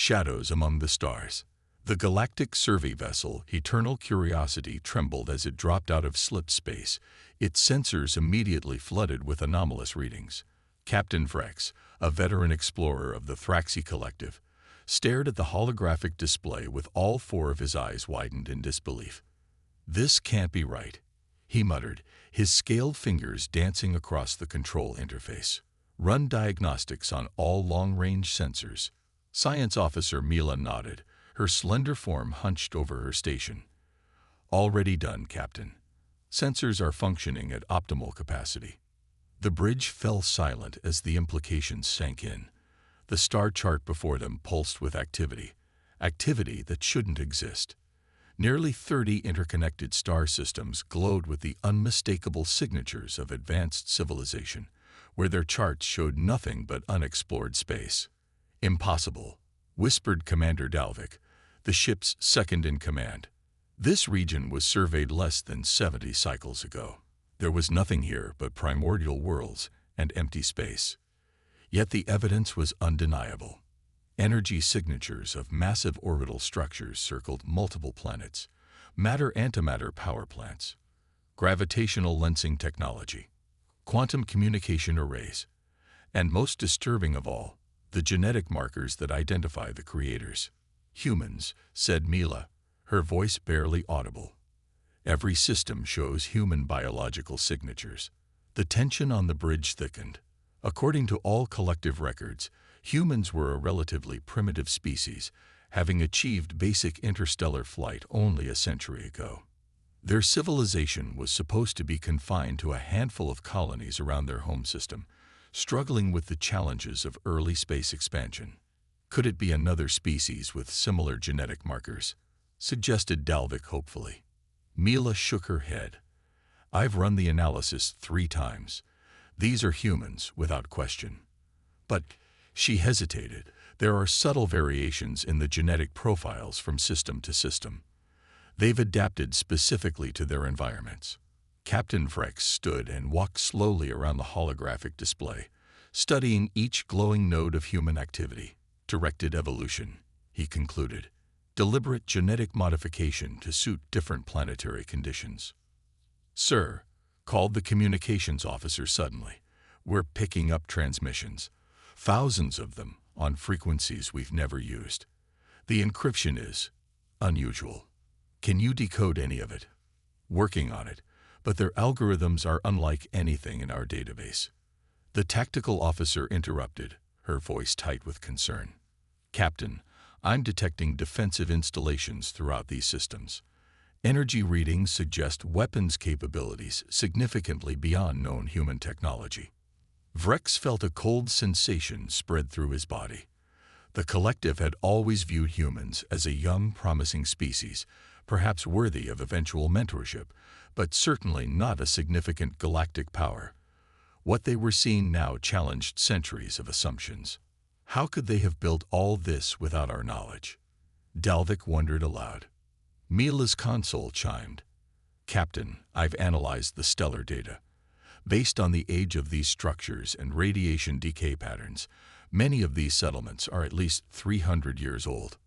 shadows among the stars. The galactic survey vessel, Eternal Curiosity, trembled as it dropped out of slip space, its sensors immediately flooded with anomalous readings. Captain Vrex, a veteran explorer of the Thraxi Collective, stared at the holographic display with all four of his eyes widened in disbelief. "This can't be right," he muttered, his scaled fingers dancing across the control interface. "Run diagnostics on all long-range sensors." Science Officer Mila nodded, her slender form hunched over her station. "Already done, Captain. Sensors are functioning at optimal capacity." The bridge fell silent as the implications sank in. The star chart before them pulsed with activity that shouldn't exist. Nearly 30 interconnected star systems glowed with the unmistakable signatures of advanced civilization, where their charts showed nothing but unexplored space. "Impossible," whispered Commander Dalvik, the ship's second-in-command. "This region was surveyed less than 70 cycles ago. There was nothing here but primordial worlds and empty space." Yet the evidence was undeniable. Energy signatures of massive orbital structures circled multiple planets, matter-antimatter power plants, gravitational lensing technology, quantum communication arrays, and most disturbing of all, the genetic markers that identify the creators. "Humans," said Mila, her voice barely audible. "Every system shows human biological signatures." The tension on the bridge thickened. According to all collective records, humans were a relatively primitive species, having achieved basic interstellar flight only a century ago. Their civilization was supposed to be confined to a handful of colonies around their home system, struggling with the challenges of early space expansion. "Could it be another species with similar genetic markers?" suggested Dalvik hopefully. Mila shook her head. "I've run the analysis 3 times. These are humans, without question." "But," she hesitated, "there are subtle variations in the genetic profiles from system to system. They've adapted specifically to their environments." Captain Vrex stood and walked slowly around the holographic display, studying each glowing node of human activity. "Directed evolution," he concluded. "Deliberate genetic modification to suit different planetary conditions." "Sir," called the communications officer suddenly, "we're picking up transmissions. Thousands of them, on frequencies we've never used. The encryption is unusual. Can you decode any of it?" "Working on it, but their algorithms are unlike anything in our database." The tactical officer interrupted, her voice tight with concern. "Captain, I'm detecting defensive installations throughout these systems. Energy readings suggest weapons capabilities significantly beyond known human technology." Vrex felt a cold sensation spread through his body. The collective had always viewed humans as a young, promising species, perhaps worthy of eventual mentorship, but certainly not a significant galactic power. What they were seeing now challenged centuries of assumptions. How could they have built all this without our knowledge? Dalvik wondered aloud. Mila's console chimed. "Captain, I've analyzed the stellar data. Based on the age of these structures and radiation decay patterns, many of these settlements are at least 300 years old."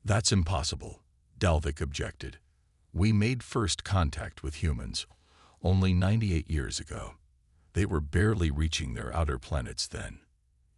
"That's impossible," Dalvik objected. "We made first contact with humans only 98 years ago. They were barely reaching their outer planets then."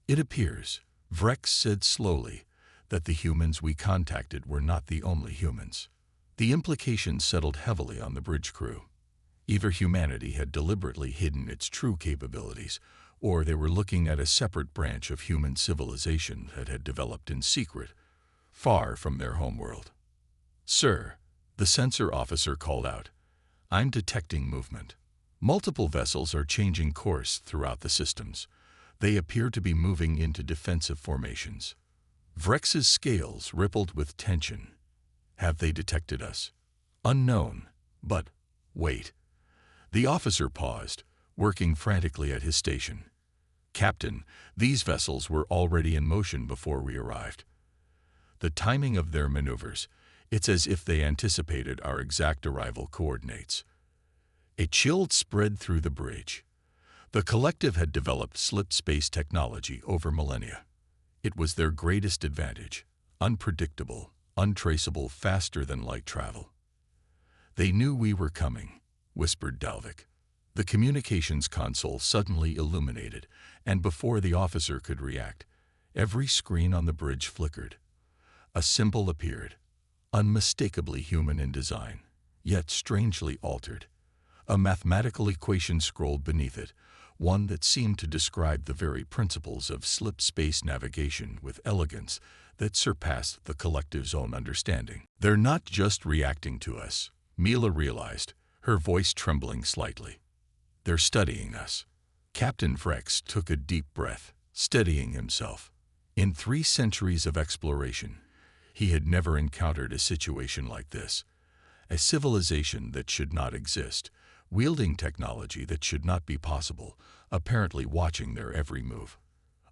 "It appears," Vrex said slowly, "that the humans we contacted were not the only humans." The implications settled heavily on the bridge crew. Either humanity had deliberately hidden its true capabilities, or they were looking at a separate branch of human civilization that had developed in secret, far from their homeworld. "Sir," the sensor officer called out, "I'm detecting movement. Multiple vessels are changing course throughout the systems. They appear to be moving into defensive formations." Vrex's scales rippled with tension. "Have they detected us?" "Unknown. But wait." The officer paused, working frantically at his station. "Captain, these vessels were already in motion before we arrived. The timing of their maneuvers, it's as if they anticipated our exact arrival coordinates." A chill spread through the bridge. The collective had developed slip space technology over millennia. It was their greatest advantage, unpredictable, untraceable, faster than light travel. "They knew we were coming," whispered Dalvik. The communications console suddenly illuminated, and before the officer could react, every screen on the bridge flickered. A symbol appeared, unmistakably human in design, yet strangely altered. A mathematical equation scrolled beneath it, one that seemed to describe the very principles of slip space navigation with elegance that surpassed the collective's own understanding. "They're not just reacting to us," Mila realized, her voice trembling slightly. "They're studying us." Captain Vrex took a deep breath, steadying himself. In 3 centuries of exploration, he had never encountered a situation like this. A civilization that should not exist, wielding technology that should not be possible, apparently watching their every move.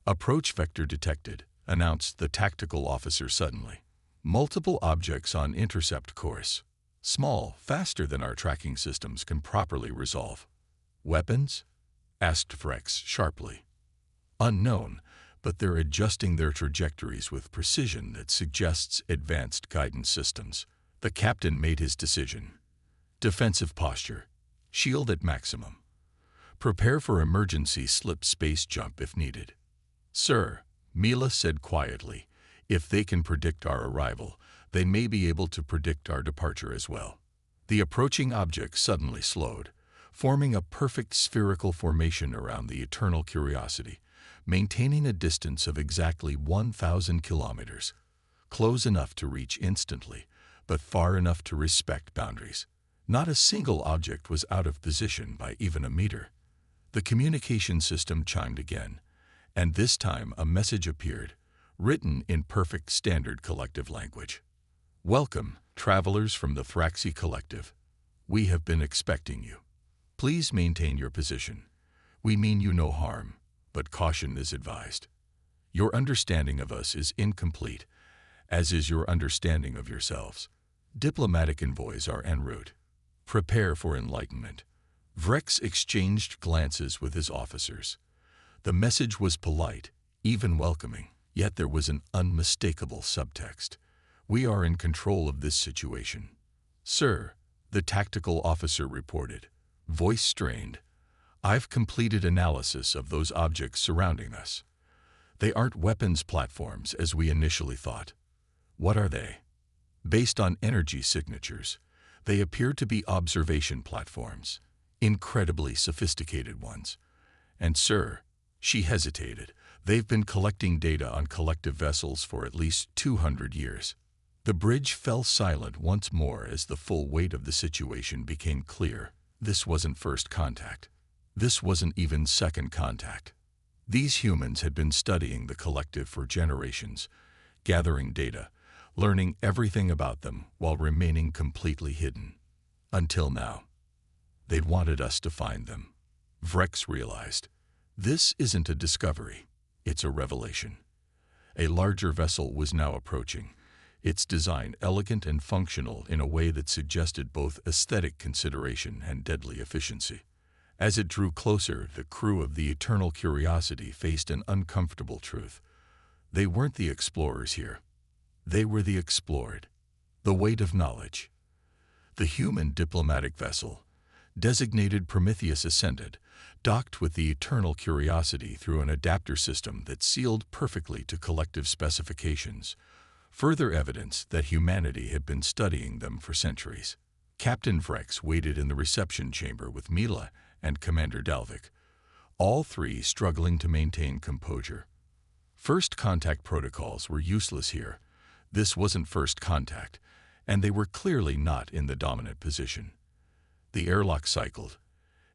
"Approach vector detected," announced the tactical officer suddenly. "Multiple objects on intercept course. Small, faster than our tracking systems can properly resolve." "Weapons?" asked Vrex sharply. "Unknown, but they're adjusting their trajectories with precision that suggests advanced guidance systems." The captain made his decision. "Defensive posture. Shield at maximum. Prepare for emergency slip space jump if needed." "Sir," Mila said quietly, "if they can predict our arrival, they may be able to predict our departure as well." The approaching object suddenly slowed, forming a perfect spherical formation around the Eternal Curiosity, maintaining a distance of exactly 1,000 kilometers, close enough to reach instantly, but far enough to respect boundaries. Not a single object was out of position by even a meter. The communication system chimed again, and this time a message appeared, written in perfect standard collective language. "Welcome, travelers from the Thraxi Collective. We have been expecting you. Please maintain your position. We mean you no harm, but caution is advised. Your understanding of us is incomplete, as is your understanding of yourselves. Diplomatic envoys are en route. Prepare for enlightenment." Vrex exchanged glances with his officers. The message was polite, even welcoming, yet there was an unmistakable subtext. "We are in control of this situation." "Sir," the tactical officer reported, voice strained, "I've completed analysis of those objects surrounding us. They aren't weapons platforms as we initially thought." "What are they?" "Based on energy signatures, they appear to be observation platforms, incredibly sophisticated ones. And sir," she hesitated, "they've been collecting data on collective vessels for at least 200 years. The bridge fell silent once more as the full weight of the situation became clear. This wasn't first contact. This wasn't even second contact. These humans had been studying the collective for generations, gathering data, learning everything about them while remaining completely hidden. Until now. They'd wanted us to find them. Vrex realized. This isn't a discovery, it's a revelation. A larger vessel was now approaching, its design elegant and functional in a way that suggested both aesthetic consideration and deadly efficiency. As it drew closer, the crew of the Eternal Curiosity faced an uncomfortable truth. They weren't the explorers here. They were the explored. The weight of knowledge. The human diplomatic vessel, designated Prometheus Ascended, docked with the Eternal Curiosity through an adapter system that sealed perfectly to collective specifications, further evidence that humanity had been studying them for centuries. Captain Vrex waited in the reception chamber with Mila and Commander Dalvik, all three struggling to maintain composure. First contact protocols were useless here. This wasn't first contact, and they were clearly not in the dominant position. The airlock cycled,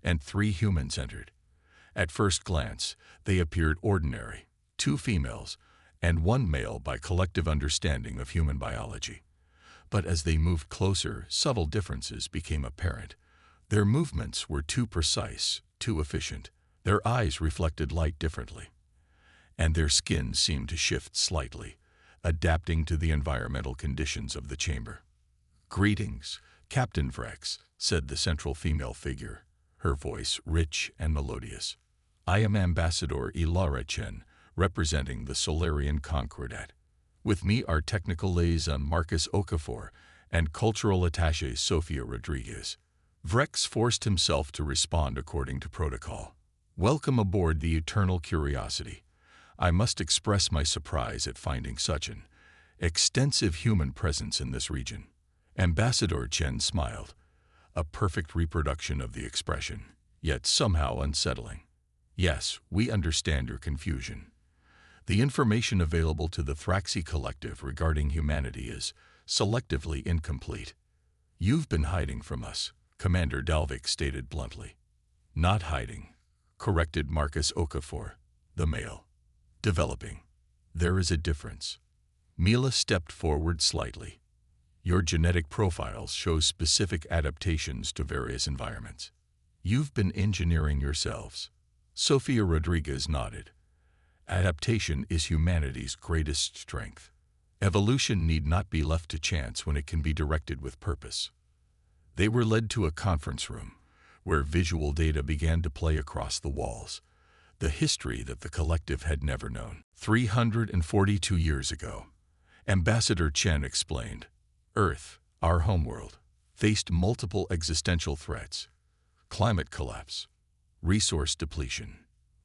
and 3 humans entered. At first glance, they appeared ordinary, 2 females, and 1 male by collective understanding of human biology. But as they moved closer, subtle differences became apparent. Their movements were too precise, too efficient. Their eyes reflected light differently, and their skin seemed to shift slightly, adapting to the environmental conditions of the chamber. "Greetings, Captain Vrex," said the central female figure, her voice rich and melodious. "I am Ambassador Ilara Chen, representing the Solarian Concordat. With me are technical liaison Marcus Okafor and cultural attaché Sofia Rodriguez. Vrex forced himself to respond according to protocol. Welcome aboard the Eternal Curiosity. I must express my surprise at finding such an extensive human presence in this region. Ambassador Chen smiled, a perfect reproduction of the expression, yet somehow unsettling. Yes, we understand your confusion. The information available to the Thraxi Collective regarding humanity is selectively incomplete. You've been hiding from us, Commander Dalvik stated bluntly. Not hiding, corrected Marcus Okafor, the male. Developing. There is a difference. Mila stepped forward slightly. Your genetic profiles show specific adaptations to various environments. You've been engineering yourselves. Sofia Rodriguez nodded. Adaptation is humanity's greatest strength. Evolution need not be left to chance when it can be directed with purpose. They were led to a conference room, where visual data began to play across the walls, the history that the collective had never known. 342 years ago, Ambassador Chen explained, Earth, our homeworld, faced multiple existential threats: climate collapse, resource depletion,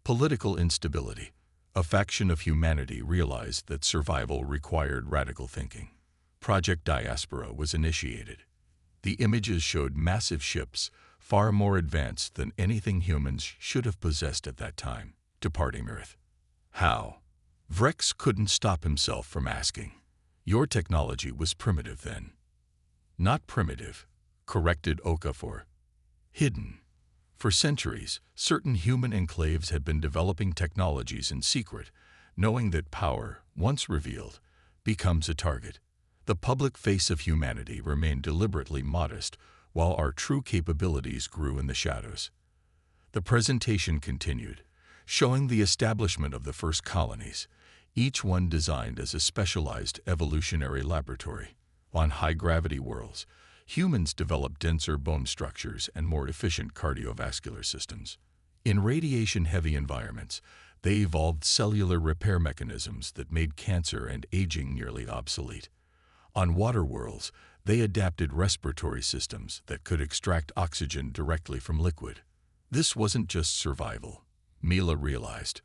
political instability. A faction of humanity realized that survival required radical thinking. Project Diaspora was initiated. The images showed massive ships, far more advanced than anything humans should have possessed at that time, departing Earth. How? Vrex couldn't stop himself from asking. Your technology was primitive then. Not primitive, corrected Okafor. Hidden. For centuries, certain human enclaves had been developing technologies in secret, knowing that power, once revealed, becomes a target. The public face of humanity remained deliberately modest, while our true capabilities grew in the shadows. The presentation continued, showing the establishment of the first colonies, each one designed as a specialized evolutionary laboratory. On high-gravity worlds, humans developed denser bone structures and more efficient cardiovascular systems. In radiation-heavy environments, they evolved cellular repair mechanisms that made cancer and aging nearly obsolete. On water worlds, they adapted respiratory systems that could extract oxygen directly from liquid. This wasn't just survival, Mila realized.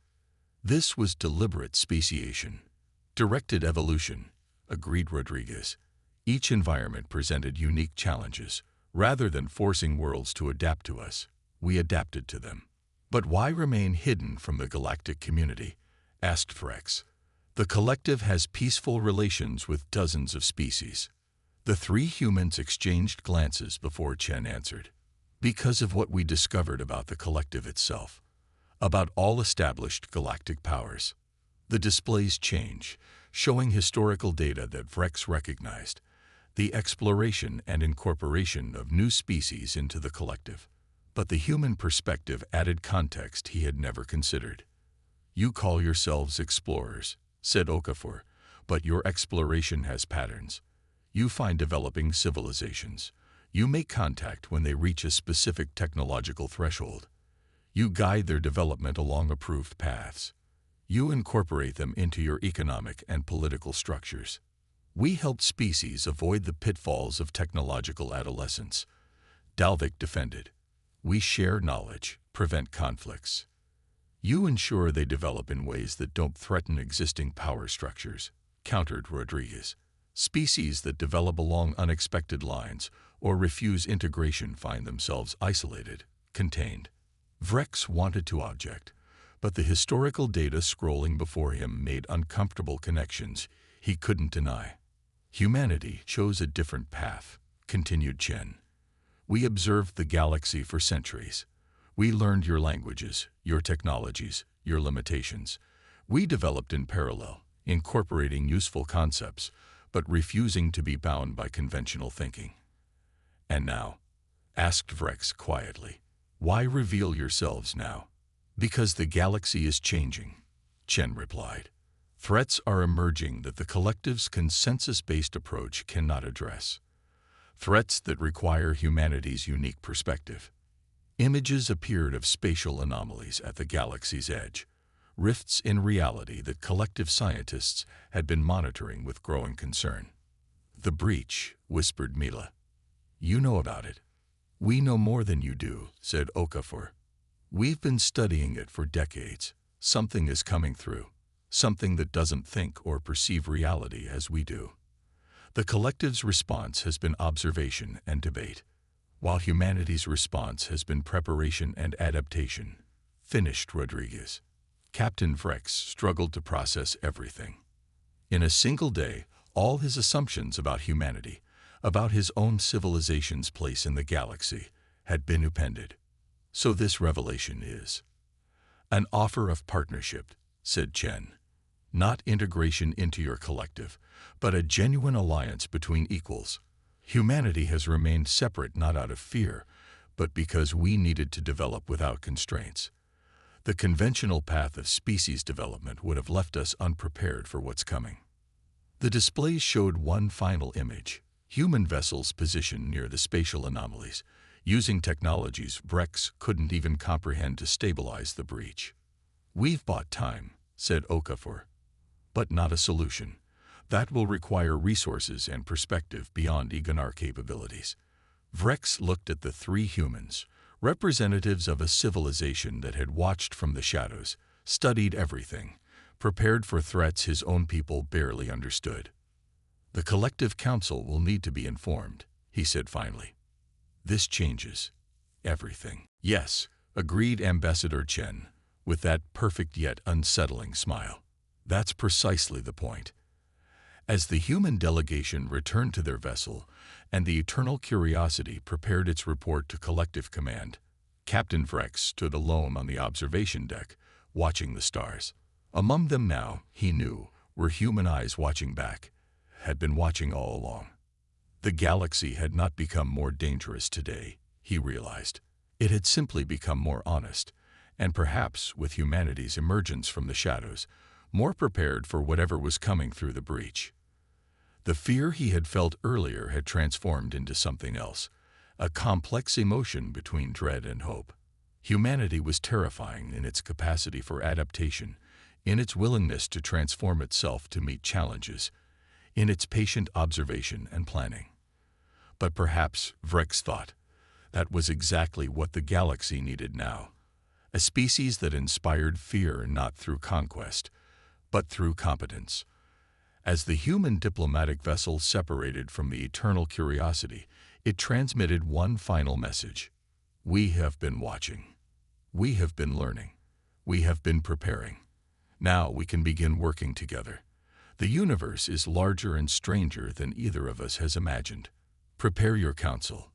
This was deliberate speciation. Directed evolution, agreed Rodriguez. Each environment presented unique challenges. Rather than forcing worlds to adapt to us, we adapted to them. But why remain hidden from the galactic community? Asked Vrex. The collective has peaceful relations with dozens of species. The three humans exchanged glances before Chen answered. Because of what we discovered about the collective itself, about all established galactic powers. The displays change, showing historical data that Vrex recognized. The exploration and incorporation of new species into the collective. But the human perspective added context he had never considered. You call yourselves explorers, said Okafor, but your exploration has patterns. You find developing civilizations. You make contact when they reach a specific technological threshold. You guide their development along approved paths. You incorporate them into your economic and political structures. We help species avoid the pitfalls of technological adolescence. Dalvik defended. We share knowledge, prevent conflicts. You ensure they develop in ways that don't threaten existing power structures, countered Rodriguez. Species that develop along unexpected lines or refuse integration find themselves isolated, contained. Vrex wanted to object, but the historical data scrolling before him made uncomfortable connections he couldn't deny. Humanity chose a different path, continued Chen. We observed the galaxy for centuries. We learned your languages, your technologies, your limitations. We developed in parallel, incorporating useful concepts, but refusing to be bound by conventional thinking. And now? Asked Vrex quietly. Why reveal yourselves now? Because the galaxy is changing, Chen replied. Threats are emerging that the collective's consensus-based approach cannot address. Threats that require humanity's unique perspective. Images appeared of spatial anomalies at the galaxy's edge, rifts in reality that collective scientists had been monitoring with growing concern. "The breach," whispered Mila. "You know about it." "We know more than you do," said Okafor. "We've been studying it for decades. Something is coming through, something that doesn't think or perceive reality as we do." The collective's response has been observation and debate, while humanity's response has been preparation and adaptation, finished Rodriguez. Captain Vrex struggled to process everything. In a single day, all his assumptions about humanity, about his own civilization's place in the galaxy, had been upended. "So this revelation is an offer of partnership," said Chen. "Not integration into your collective, but a genuine alliance between equals. Humanity has remained separate not out of fear, but because we needed to develop without constraints. The conventional path of species development would have left us unprepared for what's coming." The displays showed one final image: human vessels positioned near the spatial anomalies, using technologies Vrex couldn't even comprehend to stabilize the breach. "We've bought time," said Okafor, "but not a solution. That will require resources and perspective beyond Egonar capabilities." Vrex looked at the three humans, representatives of a civilization that had watched from the shadows, studied everything, prepared for threats his own people barely understood. "The collective council will need to be informed," he said finally. "This changes everything." "Yes," agreed Ambassador Chen, with that perfect yet unsettling smile. "That's precisely the point." As the human delegation returned to their vessel and the Eternal Curiosity prepared its report to Collective Command, Captain Vrex stood alone on the observation deck, watching the stars. Among them now, he knew, were human eyes watching back, had been watching all along. The galaxy had not become more dangerous today, he realized. It had simply become more honest, and perhaps, with humanity's emergence from the shadows, more prepared for whatever was coming through the breach. The fear he had felt earlier had transformed into something else, a complex emotion between dread and hope. Humanity was terrifying in its capacity for adaptation, in its willingness to transform itself to meet challenges, in its patient observation and planning. But perhaps, Vrex thought, that was exactly what the galaxy needed now. A species that inspired fear not through conquest, but through competence. As the human diplomatic vessel separated from the Eternal Curiosity, it transmitted one final message. "We have been watching. We have been learning. We have been preparing. Now we can begin working together. The universe is larger and stranger than either of us has imagined. Prepare your council.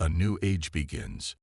A new age begins."